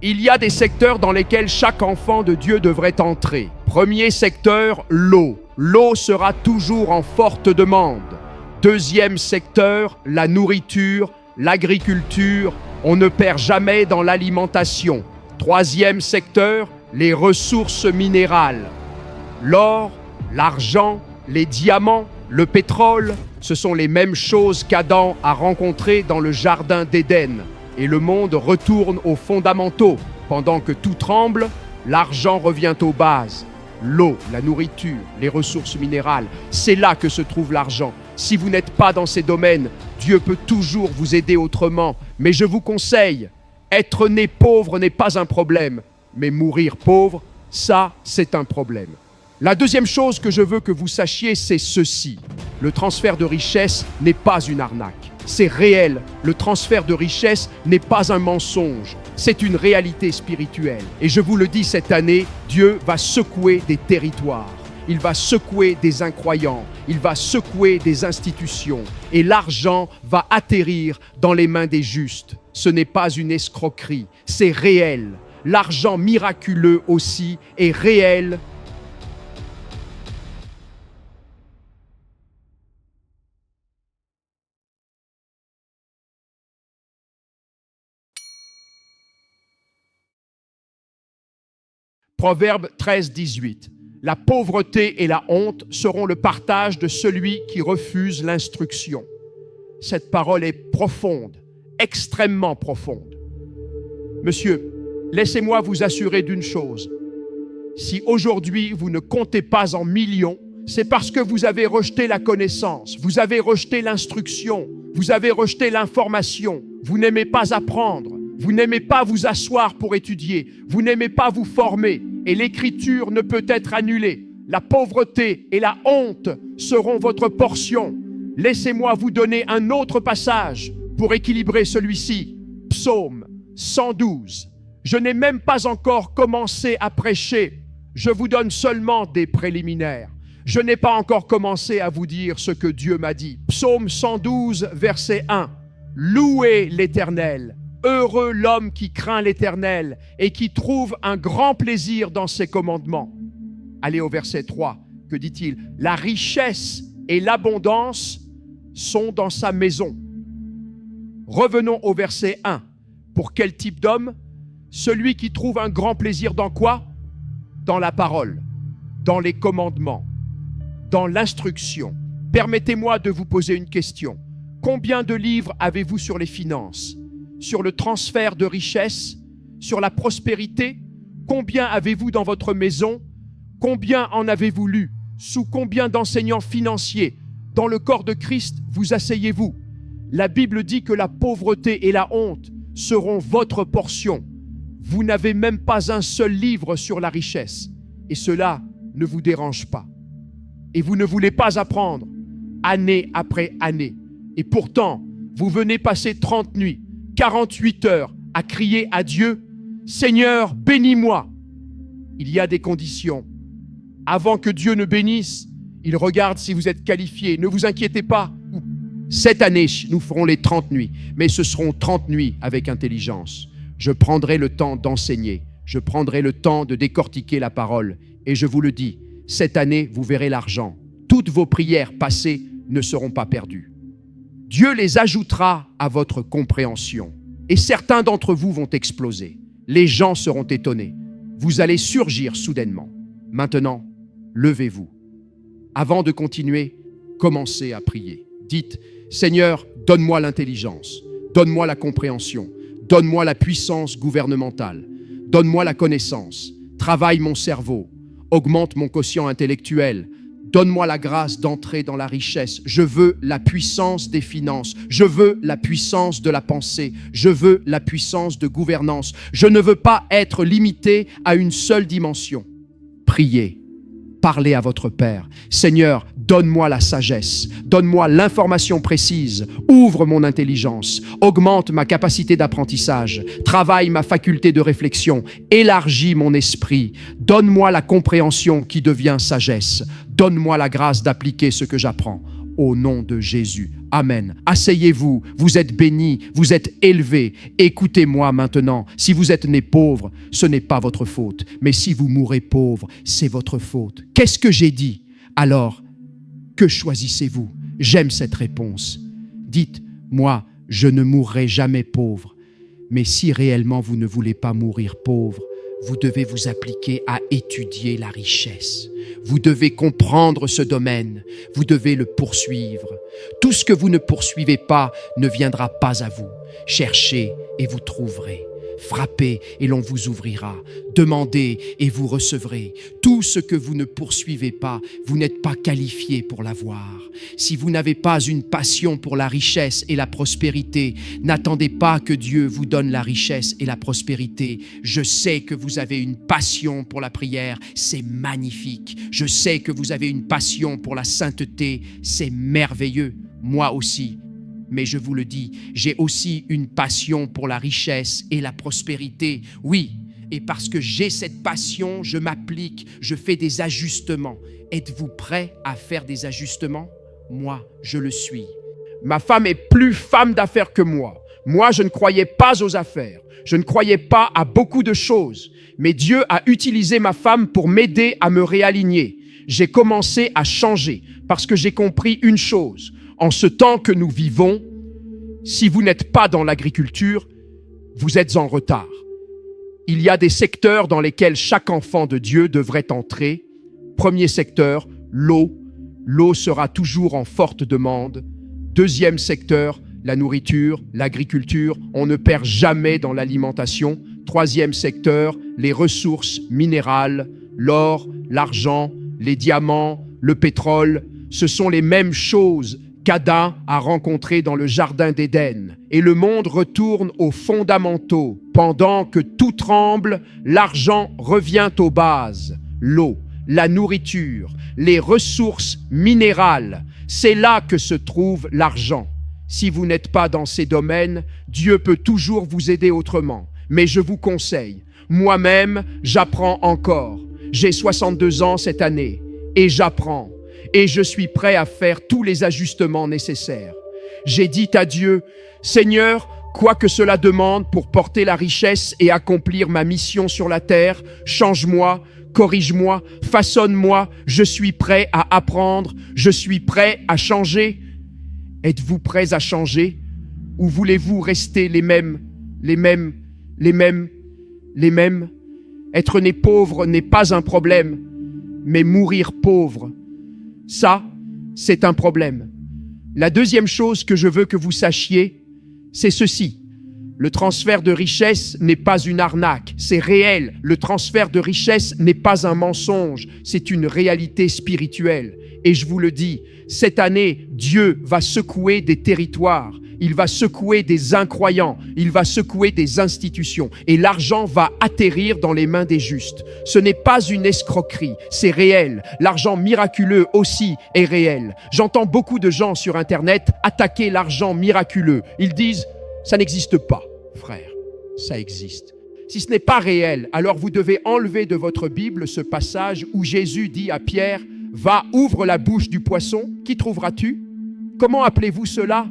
Il y a des secteurs dans lesquels chaque enfant de Dieu devrait entrer. Premier secteur, l'eau. L'eau sera toujours en forte demande. Deuxième secteur, la nourriture, l'agriculture. On ne perd jamais dans l'alimentation. Troisième secteur, les ressources minérales. L'or, l'argent, les diamants, le pétrole, ce sont les mêmes choses qu'Adam a rencontrées dans le jardin d'Éden. Et le monde retourne aux fondamentaux. Pendant que tout tremble, l'argent revient aux bases. L'eau, la nourriture, les ressources minérales, c'est là que se trouve l'argent. Si vous n'êtes pas dans ces domaines, Dieu peut toujours vous aider autrement. Mais je vous conseille, être né pauvre n'est pas un problème, mais mourir pauvre, ça, c'est un problème. La deuxième chose que je veux que vous sachiez, c'est ceci. Le transfert de richesse n'est pas une arnaque. C'est réel. Le transfert de richesse n'est pas un mensonge. C'est une réalité spirituelle. Et je vous le dis cette année, Dieu va secouer des territoires. Il va secouer des incroyants. Il va secouer des institutions. Et l'argent va atterrir dans les mains des justes. Ce n'est pas une escroquerie. C'est réel. L'argent miraculeux aussi est réel. Proverbe 13, 18. La pauvreté et la honte seront le partage de celui qui refuse l'instruction. Cette parole est profonde, extrêmement profonde. Monsieur, laissez-moi vous assurer d'une chose. Si aujourd'hui vous ne comptez pas en millions, c'est parce que vous avez rejeté la connaissance, vous avez rejeté l'instruction, vous avez rejeté l'information, vous n'aimez pas apprendre. Vous n'aimez pas vous asseoir pour étudier. Vous n'aimez pas vous former. Et l'écriture ne peut être annulée. La pauvreté et la honte seront votre portion. Laissez-moi vous donner un autre passage pour équilibrer celui-ci. Psaume 112. Je n'ai même pas encore commencé à prêcher. Je vous donne seulement des préliminaires. Je n'ai pas encore commencé à vous dire ce que Dieu m'a dit. Psaume 112, verset 1. Louez l'Éternel. Heureux l'homme qui craint l'Éternel et qui trouve un grand plaisir dans ses commandements. Allez au verset 3, que dit-il? La richesse et l'abondance sont dans sa maison. Revenons au verset 1. Pour quel type d'homme? Celui qui trouve un grand plaisir dans quoi? Dans la parole, dans les commandements, dans l'instruction. Permettez-moi de vous poser une question. Combien de livres avez-vous sur les finances? Sur le transfert de richesses, sur la prospérité? Combien avez-vous dans votre maison? Combien en avez-vous lu? Sous combien d'enseignants financiers dans le corps de Christ vous asseyez-vous? La Bible dit que la pauvreté et la honte seront votre portion. Vous n'avez même pas un seul livre sur la richesse. Et cela ne vous dérange pas. Et vous ne voulez pas apprendre, année après année. Et pourtant, vous venez passer 30 nuits, 48 heures à crier à Dieu, « Seigneur, bénis-moi ». Il y a des conditions. Avant que Dieu ne bénisse, il regarde si vous êtes qualifié. Ne vous inquiétez pas. Cette année, nous ferons les 30 nuits, mais ce seront 30 nuits avec intelligence. Je prendrai le temps d'enseigner. Je prendrai le temps de décortiquer la parole. Et je vous le dis, cette année, vous verrez l'argent. Toutes vos prières passées ne seront pas perdues. Dieu les ajoutera à votre compréhension. Et certains d'entre vous vont exploser. Les gens seront étonnés. Vous allez surgir soudainement. Maintenant, levez-vous. Avant de continuer, commencez à prier. Dites, Seigneur, donne-moi l'intelligence, donne-moi la compréhension, donne-moi la puissance gouvernementale, donne-moi la connaissance, travaille mon cerveau, augmente mon quotient intellectuel, donne-moi la grâce d'entrer dans la richesse. Je veux la puissance des finances. Je veux la puissance de la pensée. Je veux la puissance de gouvernance. Je ne veux pas être limité à une seule dimension. Priez. Parlez à votre Père. Seigneur, donne-moi la sagesse. Donne-moi l'information précise. Ouvre mon intelligence. Augmente ma capacité d'apprentissage. Travaille ma faculté de réflexion. Élargis mon esprit. Donne-moi la compréhension qui devient sagesse. Donne-moi la grâce d'appliquer ce que j'apprends. au nom de Jésus. Amen. Asseyez-vous, vous êtes bénis, vous êtes élevés. Écoutez-moi maintenant. Si vous êtes né pauvre, ce n'est pas votre faute. Mais si vous mourrez pauvre, c'est votre faute. Qu'est-ce que j'ai dit? Alors, que choisissez-vous? J'aime cette réponse. Dites, moi, je ne mourrai jamais pauvre. Mais si réellement vous ne voulez pas mourir pauvre, vous devez vous appliquer à étudier la richesse. Vous devez comprendre ce domaine. Vous devez le poursuivre. Tout ce que vous ne poursuivez pas ne viendra pas à vous. Cherchez et vous trouverez. Frappez et l'on vous ouvrira. Demandez et vous recevrez. Tout ce que vous ne poursuivez pas, vous n'êtes pas qualifié pour l'avoir. Si vous n'avez pas une passion pour la richesse et la prospérité, n'attendez pas que Dieu vous donne la richesse et la prospérité. Je sais que vous avez une passion pour la prière, c'est magnifique. Je sais que vous avez une passion pour la sainteté, c'est merveilleux. Moi aussi. Mais je vous le dis, j'ai aussi une passion pour la richesse et la prospérité. Oui, et parce que j'ai cette passion, je m'applique, je fais des ajustements. Êtes-vous prêt à faire des ajustements? Moi, je le suis. Ma femme est plus femme d'affaires que moi. Moi, je ne croyais pas aux affaires. Je ne croyais pas à beaucoup de choses. Mais Dieu a utilisé ma femme pour m'aider à me réaligner. J'ai commencé à changer parce que j'ai compris une chose. En ce temps que nous vivons, si vous n'êtes pas dans l'agriculture, vous êtes en retard. Il y a des secteurs dans lesquels chaque enfant de Dieu devrait entrer. Premier secteur, l'eau. L'eau sera toujours en forte demande. Deuxième secteur, la nourriture, l'agriculture. On ne perd jamais dans l'alimentation. Troisième secteur, les ressources minérales, l'or, l'argent, les diamants, le pétrole. Ce sont les mêmes choses qu'Adam a rencontré dans le jardin d'Éden. Et le monde retourne aux fondamentaux. Pendant que tout tremble, l'argent revient aux bases. L'eau, la nourriture, les ressources minérales. C'est là que se trouve l'argent. Si vous n'êtes pas dans ces domaines, Dieu peut toujours vous aider autrement. Mais je vous conseille, moi-même, j'apprends encore. J'ai 62 ans cette année et j'apprends. Et je suis prêt à faire tous les ajustements nécessaires. J'ai dit à Dieu, Seigneur, quoi que cela demande pour porter la richesse et accomplir ma mission sur la terre, change-moi, corrige-moi, façonne-moi, je suis prêt à apprendre, je suis prêt à changer. Êtes-vous prêts à changer ou voulez-vous rester les mêmes? Être né pauvre n'est pas un problème, mais mourir pauvre, ça, c'est un problème. La deuxième chose que je veux que vous sachiez, c'est ceci. Le transfert de richesse n'est pas une arnaque, c'est réel. Le transfert de richesse n'est pas un mensonge, c'est une réalité spirituelle. Et je vous le dis, cette année, Dieu va secouer des territoires. Il va secouer des incroyants, il va secouer des institutions et l'argent va atterrir dans les mains des justes. Ce n'est pas une escroquerie, c'est réel. L'argent miraculeux aussi est réel. J'entends beaucoup de gens sur Internet attaquer l'argent miraculeux. Ils disent, ça n'existe pas, frère, ça existe. Si ce n'est pas réel, alors vous devez enlever de votre Bible ce passage où Jésus dit à Pierre, va, ouvre la bouche du poisson, qui trouveras-tu? Comment appelez-vous cela?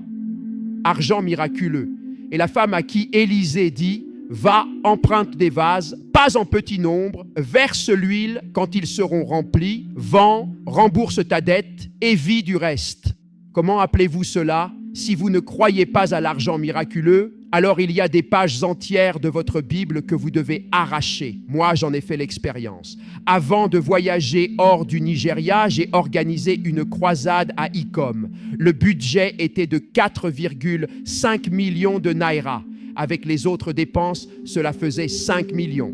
Argent miraculeux. Et la femme à qui Élisée dit, va, emprunte des vases, pas en petit nombre, verse l'huile quand ils seront remplis, vends, rembourse ta dette et vis du reste. Comment appelez-vous cela? Si vous ne croyez pas à l'argent miraculeux, alors il y a des pages entières de votre Bible que vous devez arracher. Moi, j'en ai fait l'expérience. Avant de voyager hors du Nigeria, j'ai organisé une croisade à Ikom. Le budget était de 4,5 millions de naira. Avec les autres dépenses, cela faisait 5 millions.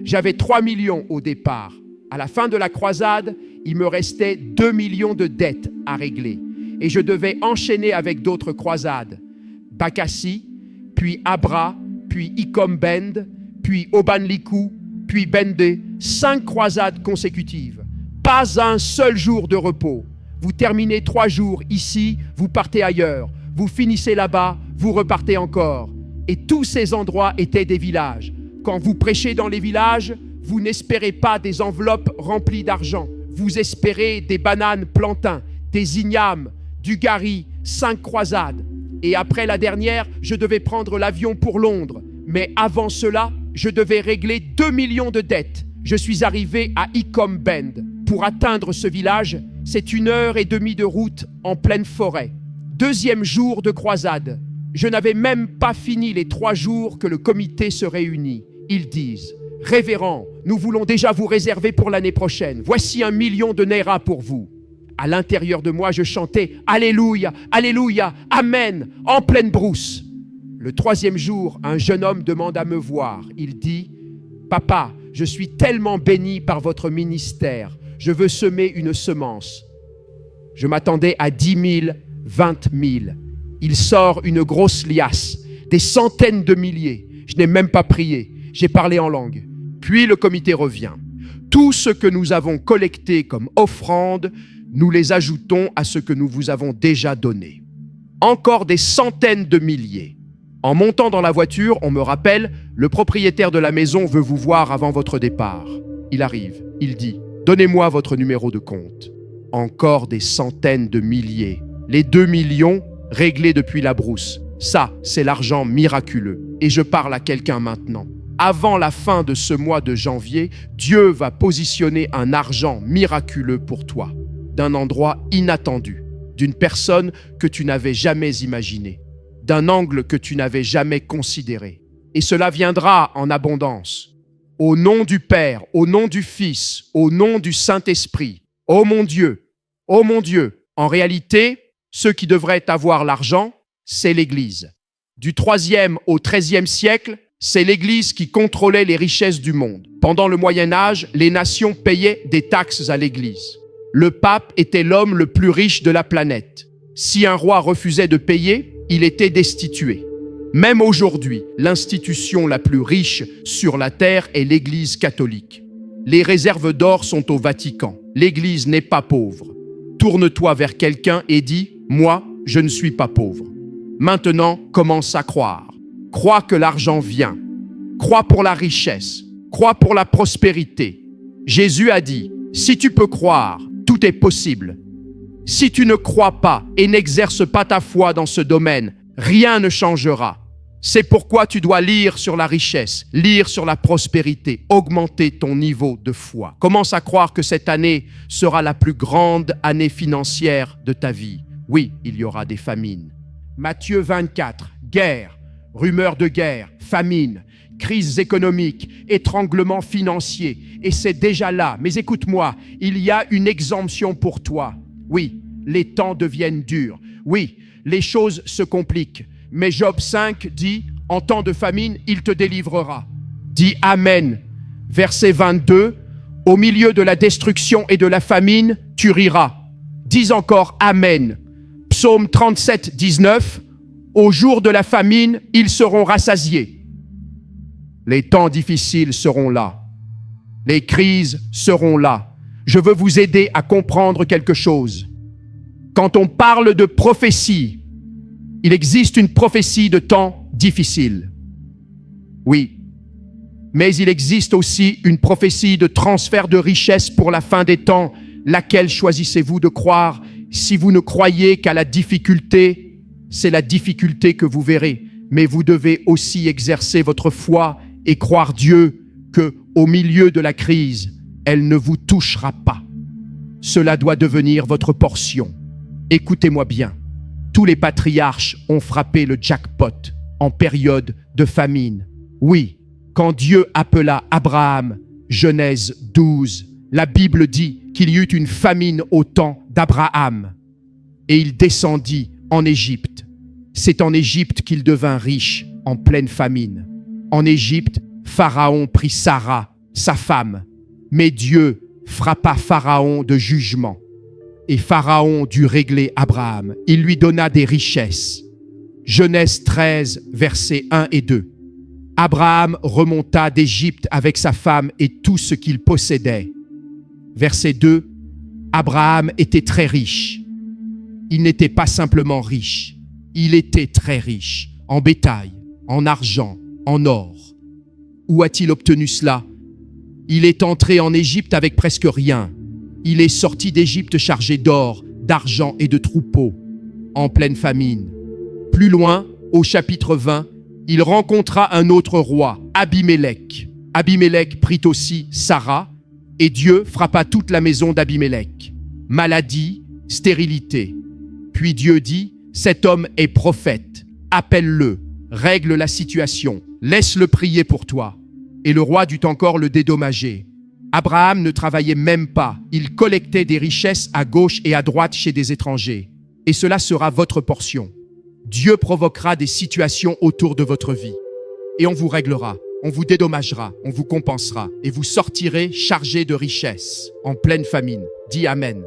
J'avais 3 millions au départ. À la fin de la croisade, il me restait 2 millions de dettes à régler. Et je devais enchaîner avec d'autres croisades. Bakassi, puis Abra, puis Ikom Bend, puis Obanliku, puis Bende. 5 croisades consécutives. Pas un seul jour de repos. Vous terminez 3 jours ici, vous partez ailleurs. Vous finissez là-bas, vous repartez encore. Et tous ces endroits étaient des villages. Quand vous prêchez dans les villages, vous n'espérez pas des enveloppes remplies d'argent. Vous espérez des bananes plantains, des ignames, Dugarry, 5 croisades. Et après la dernière, je devais prendre l'avion pour Londres. Mais avant cela, je devais régler 2 millions de dettes. Je suis arrivé à Icombe Bend. Pour atteindre ce village, c'est 1h30 de route en pleine forêt. 2e jour de croisade. Je n'avais même pas fini les 3 jours que le comité se réunit. Ils disent « Révérend, nous voulons déjà vous réserver pour l'année prochaine. Voici 1 million de naira pour vous. » À l'intérieur de moi, je chantais « Alléluia, Alléluia, Amen » en pleine brousse. Le 3e jour, un jeune homme demande à me voir. Il dit « Papa, je suis tellement béni par votre ministère. Je veux semer une semence. » Je m'attendais à 10 000, 20 000. Il sort une grosse liasse, des centaines de milliers. Je n'ai même pas prié. J'ai parlé en langue. Puis le comité revient. Tout ce que nous avons collecté comme offrande, nous les ajoutons à ce que nous vous avons déjà donné. Encore des centaines de milliers. En montant dans la voiture, on me rappelle, le propriétaire de la maison veut vous voir avant votre départ. Il arrive, il dit, donnez-moi votre numéro de compte. Encore des centaines de milliers. Les 2 millions réglés depuis la brousse. Ça, c'est l'argent miraculeux. Et je parle à quelqu'un maintenant. Avant la fin de ce mois de janvier, Dieu va positionner un argent miraculeux pour toi, d'un endroit inattendu, d'une personne que tu n'avais jamais imaginée, d'un angle que tu n'avais jamais considéré. Et cela viendra en abondance. Au nom du Père, au nom du Fils, au nom du Saint-Esprit. Oh mon Dieu, oh mon Dieu. En réalité, ceux qui devraient avoir l'argent, c'est l'Église. Du 3e au 13e siècle, c'est l'Église qui contrôlait les richesses du monde. Pendant le Moyen-Âge, les nations payaient des taxes à l'Église. Le pape était l'homme le plus riche de la planète. Si un roi refusait de payer, il était destitué. Même aujourd'hui, l'institution la plus riche sur la terre est l'Église catholique. Les réserves d'or sont au Vatican. L'Église n'est pas pauvre. Tourne-toi vers quelqu'un et dis « Moi, je ne suis pas pauvre ». Maintenant, commence à croire. Crois que l'argent vient. Crois pour la richesse. Crois pour la prospérité. Jésus a dit « Si tu peux croire, tout est possible. Si tu ne crois pas et n'exerces pas ta foi dans ce domaine, rien ne changera. C'est pourquoi tu dois lire sur la richesse, lire sur la prospérité, augmenter ton niveau de foi. Commence à croire que cette année sera la plus grande année financière de ta vie. Oui, il y aura des famines. Matthieu 24, guerre, rumeurs de guerre, famine, crises économiques, étranglement financier. Et c'est déjà là. Mais écoute-moi, il y a une exemption pour toi. Oui, les temps deviennent durs. Oui, les choses se compliquent. Mais Job 5 dit, en temps de famine, il te délivrera. Dis Amen. Verset 22, au milieu de la destruction et de la famine, tu riras. Dis encore Amen. Psaume 37, 19, au jour de la famine, ils seront rassasiés. Les temps difficiles seront là. Les crises seront là. Je veux vous aider à comprendre quelque chose. Quand on parle de prophétie, il existe une prophétie de temps difficile. Oui. Mais il existe aussi une prophétie de transfert de richesse pour la fin des temps. Laquelle choisissez-vous de croire? Si vous ne croyez qu'à la difficulté, c'est la difficulté que vous verrez. Mais vous devez aussi exercer votre foi et croire Dieu que, au milieu de la crise, elle ne vous touchera pas. Cela doit devenir votre portion. Écoutez-moi bien. Tous les patriarches ont frappé le jackpot en période de famine. Oui, quand Dieu appela Abraham, Genèse 12, la Bible dit qu'il y eut une famine au temps d'Abraham et il descendit en Égypte. C'est en Égypte qu'il devint riche en pleine famine. En Égypte, Pharaon prit Sarah, sa femme, mais Dieu frappa Pharaon de jugement. Et Pharaon dut régler Abraham. Il lui donna des richesses. Genèse 13, versets 1 et 2. Abraham remonta d'Égypte avec sa femme et tout ce qu'il possédait. Verset 2. Abraham était très riche. Il n'était pas simplement riche. Il était très riche en bétail, en argent, en or. Où a-t-il obtenu cela? Il est entré en Égypte avec presque rien. Il est sorti d'Égypte chargé d'or, d'argent et de troupeaux. en pleine famine. Plus loin, au chapitre 20, il rencontra un autre roi, Abimélec. Abimélec prit aussi Sarah, et Dieu frappa toute la maison d'Abimélec. Maladie, stérilité. Puis Dieu dit, cet homme est prophète, appelle-le, règle la situation, laisse-le prier pour toi. Et le roi dut encore le dédommager. Abraham ne travaillait même pas, il collectait des richesses à gauche et à droite chez des étrangers. Et cela sera votre portion. Dieu provoquera des situations autour de votre vie. Et on vous réglera, on vous dédommagera, on vous compensera. Et vous sortirez chargés de richesses, en pleine famine. Dis Amen.